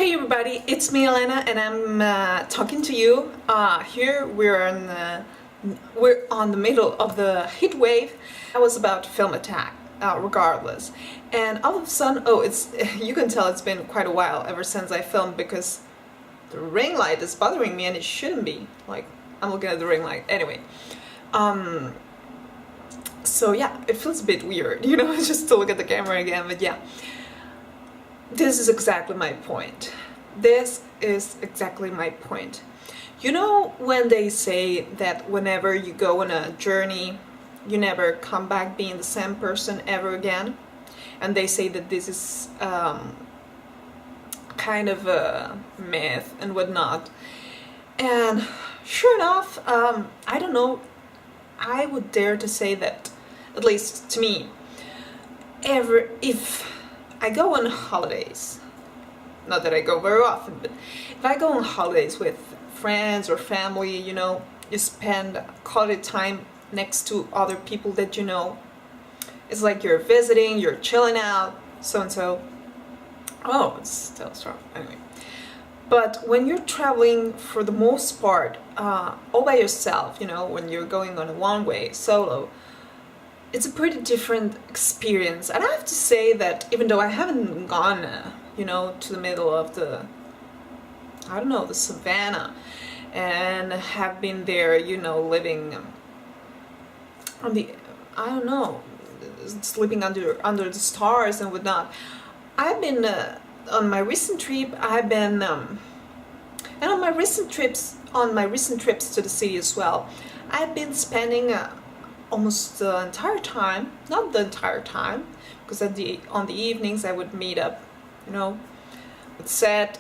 Hey everybody, it's me Elena and I'm talking to you. Here we're on the middle of the heat wave. I was about to film a tag, regardless, and all of a sudden, you can tell it's been quite a while ever since I filmed because the ring light is bothering me and it shouldn't be. Like, I'm looking at the ring light anyway. So yeah, it feels a bit weird, just to look at the camera again, but yeah. This is exactly my point. This is exactly my point. You know when they say that whenever you go on a journey, you never come back being the same person ever again? And they say that this is kind of a myth and whatnot. And sure enough, I don't know, I would dare to say that, at least to me, if I go on holidays, not that I go very often, but if I go on holidays with friends or family, you spend quality time next to other people that you know. It's like you're visiting, you're chilling out, so and so. Oh, it's still strong. Anyway. But when you're traveling, for the most part, all by yourself, when you're going on a one-way, solo, it's a pretty different experience. And I have to say that even though I haven't gone, to the middle of the, the savannah, and have been there, living on the, sleeping under the stars and whatnot. I've been, on my recent trip, and on my recent trips to the city as well, I've been spending almost the entire time, not the entire time, because on the evenings I would meet up, with set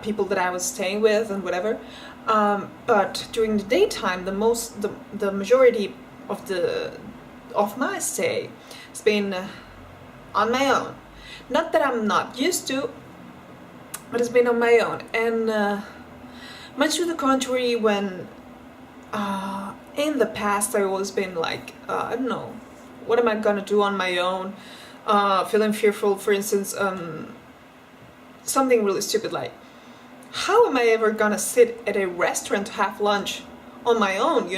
people that I was staying with and whatever. But during the daytime, the majority of my stay has been on my own. Not that I'm not used to, but it's been on my own. And much to the contrary, when in the past I've always been like, I don't know, what am I gonna do on my own? Feeling fearful, for instance, something really stupid like, how am I ever gonna sit at a restaurant to have lunch on my own,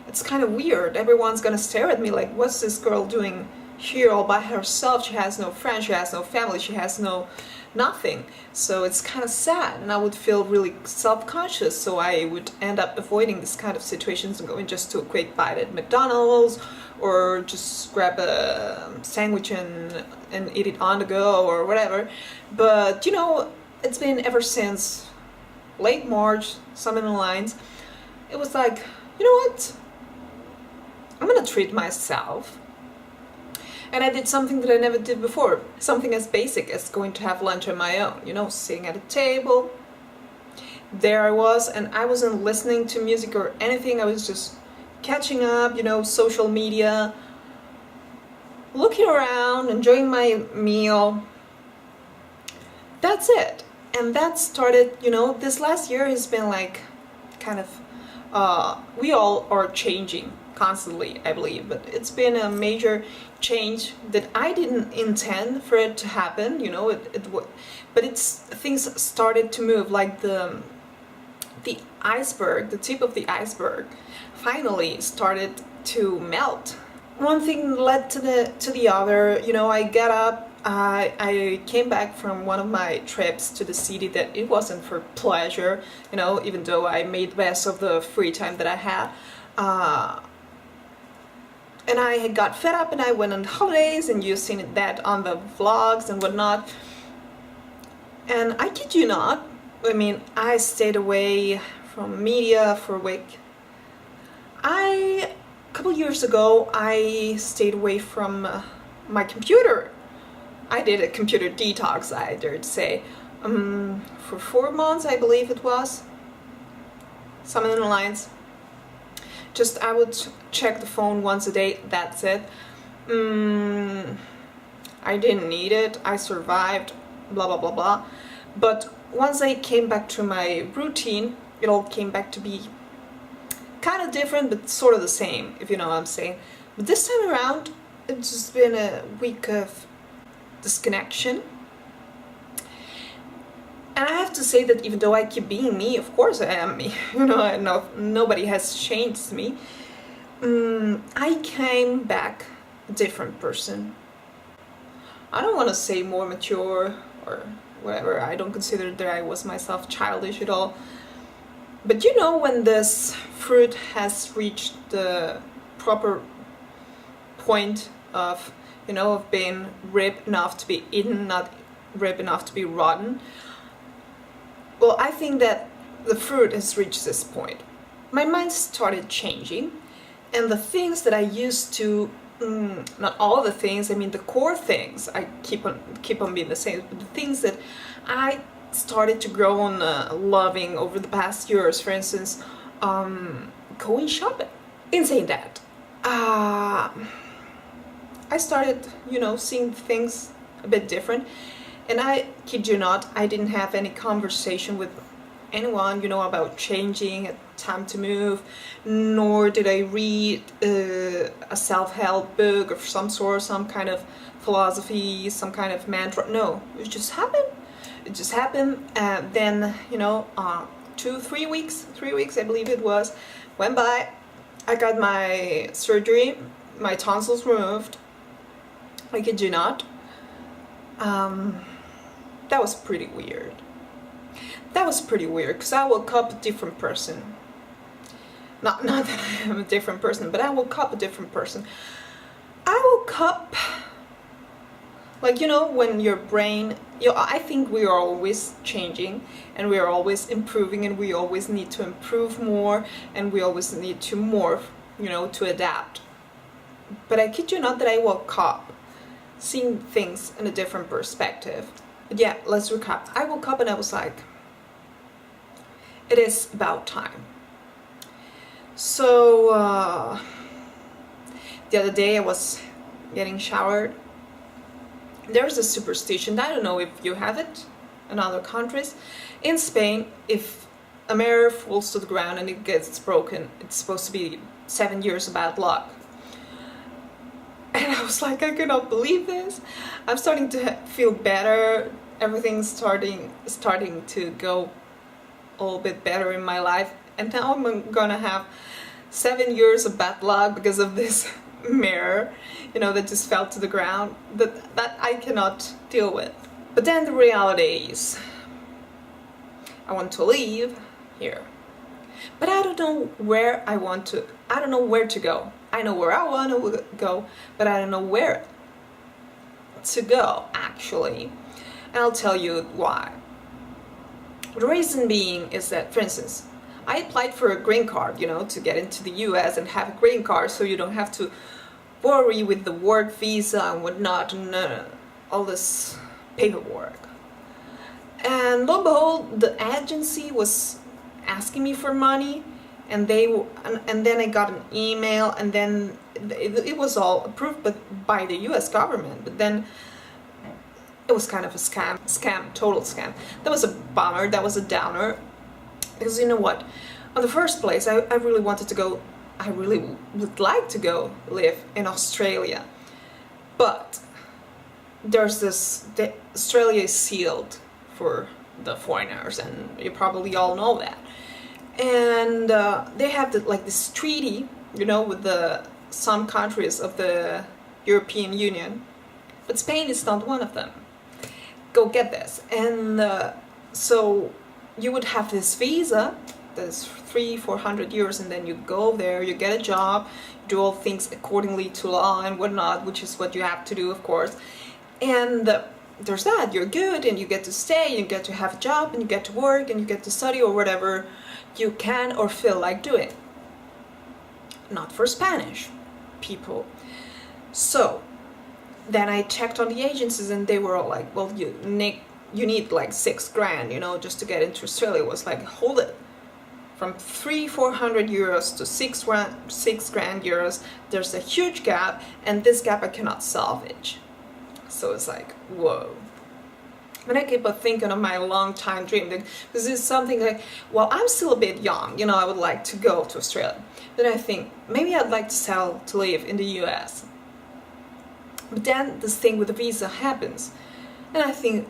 It's kind of weird. Everyone's gonna stare at me like, what's this girl doing here all by herself? She has no friends, she has no family, she has nothing. So it's kind of sad, and I would feel really self-conscious, so I would end up avoiding this kind of situations and going just to a quick bite at McDonald's, or just grab a sandwich and eat it on the go or whatever. But it's been ever since late March, something in the lines, it was like, you know what, I'm gonna treat myself. And I did something that I never did before, something as basic as going to have lunch on my own, sitting at a table. There I was, and I wasn't listening to music or anything, I was just catching up, social media, looking around, enjoying my meal. That's it. And that started, this last year has been like, kind of, we all are changing constantly, I believe, but it's been a major change that I didn't intend for it to happen, but things started to move, like the iceberg, the tip of the iceberg finally started to melt. One thing led to the other, I got up, I came back from one of my trips to the city that it wasn't for pleasure, even though I made the best of the free time that I had. And I had got fed up and I went on holidays, and you've seen that on the vlogs and whatnot. And I kid you not, I stayed away from media for a week. A couple years ago, I stayed away from my computer. I did a computer detox, I dare to say, for 4 months, I believe it was, something in the lines. Just, I would check the phone once a day, that's it. I didn't need it, I survived, blah blah blah blah. But once I came back to my routine, it all came back to be kind of different, but sort of the same, if you know what I'm saying. But this time around, it's just been a week of disconnection. And I have to say that even though I keep being me, of course I am me, you know, nobody has changed me. I came back a different person. I don't want to say more mature or whatever. I don't consider that I was myself childish at all. But you know, when this fruit has reached the proper point of, you know, of being ripe enough to be eaten, not ripe enough to be rotten. Well, I think that the fruit has reached this point. My mind started changing, and the things that I used to, not all the things, I mean the core things, I keep on being the same, but the things that I started to grow on loving over the past years, for instance, going shopping. In saying that, I started, you know, seeing things a bit different. And I kid you not, I didn't have any conversation with anyone, you know, about changing, time to move, nor did I read a self-help book of some sort, some kind of philosophy, some kind of mantra. No, it just happened. It just happened. Then, you know, 3 weeks, I believe it was, went by. I got my surgery, my tonsils removed. I kid you not. That was pretty weird. That was pretty weird, because I woke up a different person. Not that I am a different person, but I woke up a different person. I woke up, like, you know, when your brain, you know, I think we are always changing, and we are always improving, and we always need to improve more, and we always need to morph, you know, to adapt. But I kid you not that I woke up seeing things in a different perspective. But yeah, let's recap. I woke up and I was like, it is about time. So the other day I was getting showered. There's a superstition, I don't know if you have it in other countries. In Spain, if a mirror falls to the ground and it gets broken, it's supposed to be 7 years of bad luck. And I was like, I cannot believe this. I'm starting to feel better. Everything's starting to go a little bit better in my life. And now I'm gonna have 7 years of bad luck because of this mirror, you know, that just fell to the ground. That I cannot deal with. But then the reality is, I want to leave here. But I don't know where I want to. I don't know where to go. I know where I want to go, but I don't know where to go, actually. And I'll tell you why. The reason being is that, for instance, I applied for a green card, you know, to get into the US and have a green card so you don't have to worry with the work visa and whatnot, and all this paperwork. And lo and behold, the agency was asking me for money, and then I got an email, and then it was all approved by the US government, but then it was kind of a scam, total scam. That was a bummer, that was a downer, because you know what, in the first place, I really wanted to go, I really would like to go live in Australia, but there's this, Australia is sealed for the foreigners, and you probably all know that. And they have like this treaty, you know, with some countries of the European Union, but Spain is not one of them. Go get this. And so you would have this visa that's 300-400 euros, and then you go there, you get a job, you do all things accordingly to law and whatnot, which is what you have to do, of course. And there's that, you're good, and you get to stay, you get to have a job, and you get to work, and you get to study, or whatever you can or feel like doing. Not for Spanish people. So then I checked on the agencies, and they were all like, well, you need like 6 grand, you know, just to get into Australia. It was like, hold it, from 300-400 euros to 6 grand euros, there's a huge gap, and this gap I cannot salvage. So it's like, whoa. But I keep on thinking of my long time dream, because it's something like, well, I'm still a bit young, you know, I would like to go to Australia. Then I think, maybe I'd like to live in the US. But then this thing with the visa happens, and I think,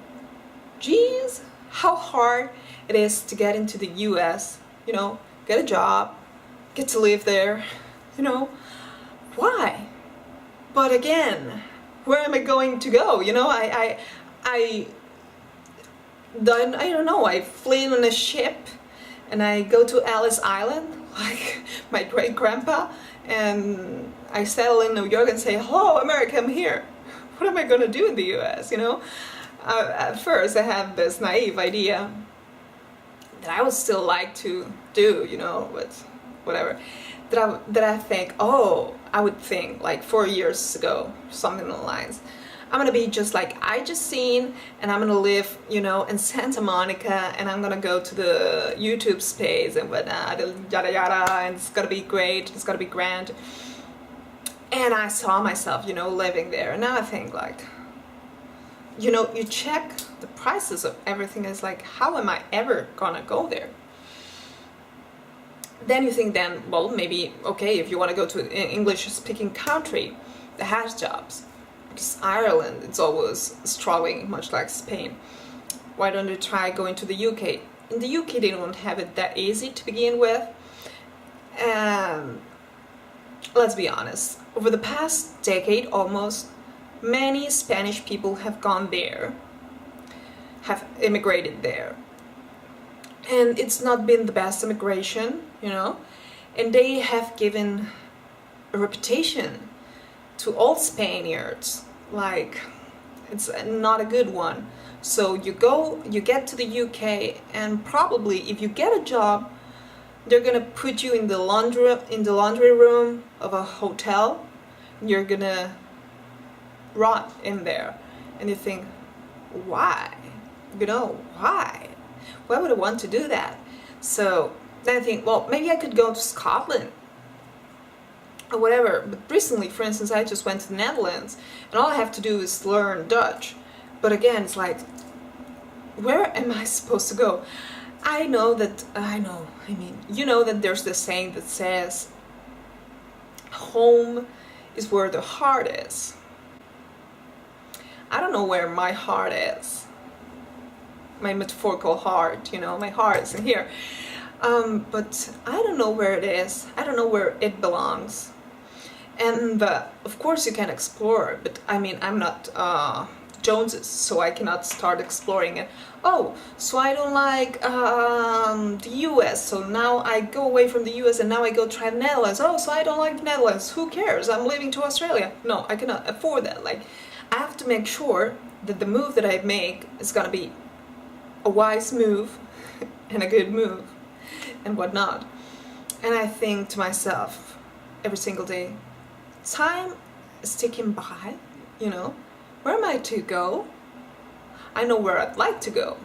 geez, how hard it is to get into the US, you know, get a job, get to live there, you know, why? But again, where am I going to go? You know, I don't know, I flee on a ship and I go to Ellis Island, like my great grandpa, and I settle in New York and say, hello America, I'm here. What am I gonna do in the US, you know? At first I had this naive idea that I would still like to do, you know, but whatever. That I think, oh, I would think like 4 years ago, something along the lines, I'm gonna be just like I just seen, and I'm gonna live, you know, in Santa Monica, and I'm gonna go to the YouTube space and whatnot, yada yada, and it's gonna be great, it's gonna be grand. And I saw myself, you know, living there, and now I think like, you know, you check the prices of everything, is like, how am I ever gonna go there? Then you think, then, well, maybe, okay, if you want to go to an English-speaking country that has jobs, because Ireland, it's always struggling, much like Spain. Why don't you try going to the UK? In the UK, they don't have it that easy to begin with. And let's be honest, over the past decade almost, many Spanish people have gone there, have immigrated there. And it's not been the best immigration, you know, and they have given a reputation to all Spaniards, like it's not a good one. So you get to the UK, and probably if you get a job, they're gonna put you in the laundry room of a hotel, and you're gonna rot in there, and you think, why? You know, why? Why would I want to do that? So then I think, well, maybe I could go to Scotland or whatever. But recently, for instance, I just went to the Netherlands, and all I have to do is learn Dutch. But again, it's like, where am I supposed to go? You know that there's this saying that says, home is where the heart is. I don't know where my heart is. My metaphorical heart, you know, my heart is in here. But I don't know where it is. I don't know where it belongs. And of course you can explore, but I mean, I'm not Joneses, so I cannot start exploring it. Oh, so I don't like the US, so now I go away from the US and now I go try the Netherlands. Oh, so I don't like the Netherlands. Who cares? I'm leaving to Australia. No, I cannot afford that. Like, I have to make sure that the move that I make is gonna be a wise move and a good move and whatnot. And I think to myself every single day, time is ticking by, you know, where am I to go? I know where I'd like to go.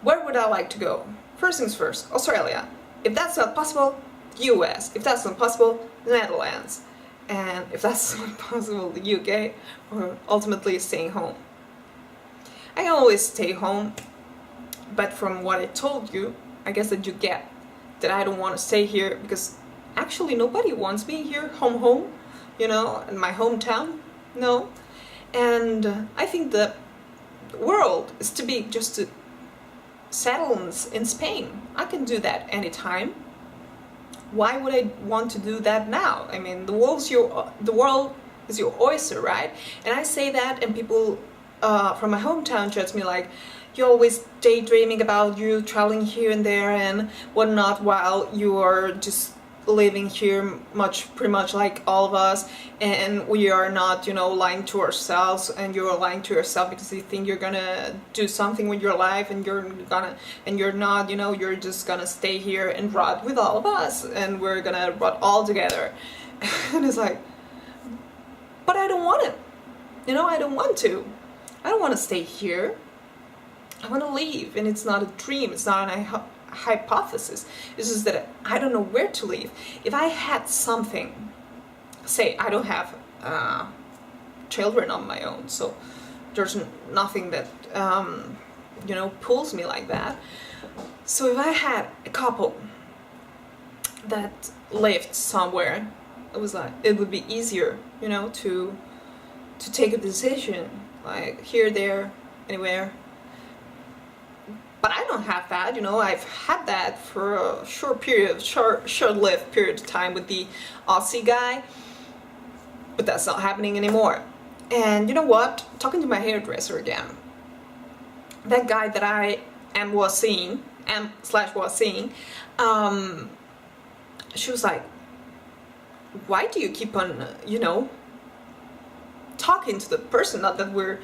Where would I like to go? First things first, Australia. If that's not possible, US. If that's not possible, the Netherlands. And if that's not possible, the UK, or ultimately staying home. I can always stay home. But from what I told you, I guess that you get that I don't want to stay here, because actually nobody wants me here, home, you know, in my hometown, no. And I think the world is to be just to settle in Spain. I can do that anytime. Why would I want to do that now? I mean, the world is your oyster, right? And I say that, and people from my hometown judge me like, you're always daydreaming about you traveling here and there and whatnot, while you are just living here pretty much like all of us, and we are not, you know, lying to ourselves, and you're lying to yourself because you think you're gonna do something with your life, and you're not, you know, you're just gonna stay here and rot with all of us, and we're gonna rot all together. And it's like, but I don't want it, you know, I don't want to stay here. I want to leave, and it's not a dream, it's not a hypothesis, it's just that I don't know where to leave. If I had something, say I don't have children on my own, so there's nothing that you know, pulls me like that. So if I had a couple that lived somewhere, it was like, it would be easier, you know, to take a decision, like here, there, anywhere. But I don't have that, you know. I've had that for a short-lived period of time with the Aussie guy, but that's not happening anymore. And you know what? Talking to my hairdresser again, that guy that I was seeing, she was like, why do you keep on, you know, talking to the person? Not that we're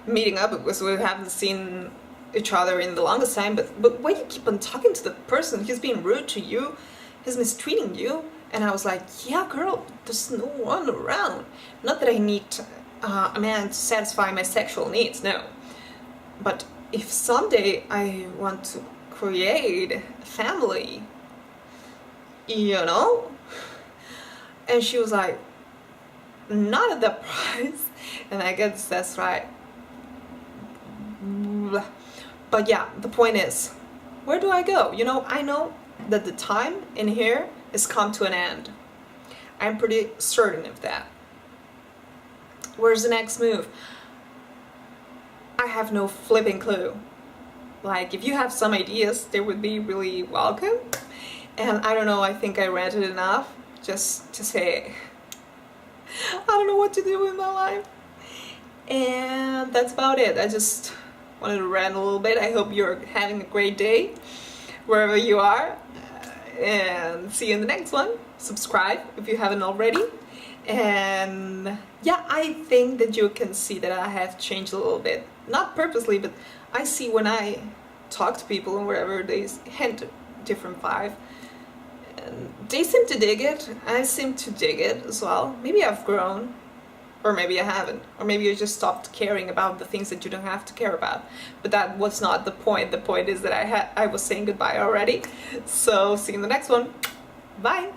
meeting up because we haven't seen each other in the longest time, but why do you keep on talking to the person? He's being rude to you, he's mistreating you. And I was like, yeah, girl, there's no one around. Not that I need a man to satisfy my sexual needs, no. But if someday I want to create a family, you know? And she was like, not at that price. And I guess that's right. But yeah, the point is, where do I go? You know, I know that the time in here has come to an end. I'm pretty certain of that. Where's the next move? I have no flipping clue. Like, if you have some ideas, they would be really welcome. And I don't know, I think I ranted enough just to say, I don't know what to do with my life. And that's about it. I just wanted to rant a little bit. I hope you're having a great day wherever you are, and see you in the next one. Subscribe if you haven't already. And yeah, I think that you can see that I have changed a little bit, not purposely, but I see when I talk to people and wherever they hint a different vibe, and they seem to dig it. I seem to dig it as well. Maybe I've grown, or maybe I haven't, or maybe I just stopped caring about the things that you don't have to care about. But that was not the point. The point is that I was saying goodbye already. So see you in the next one. Bye.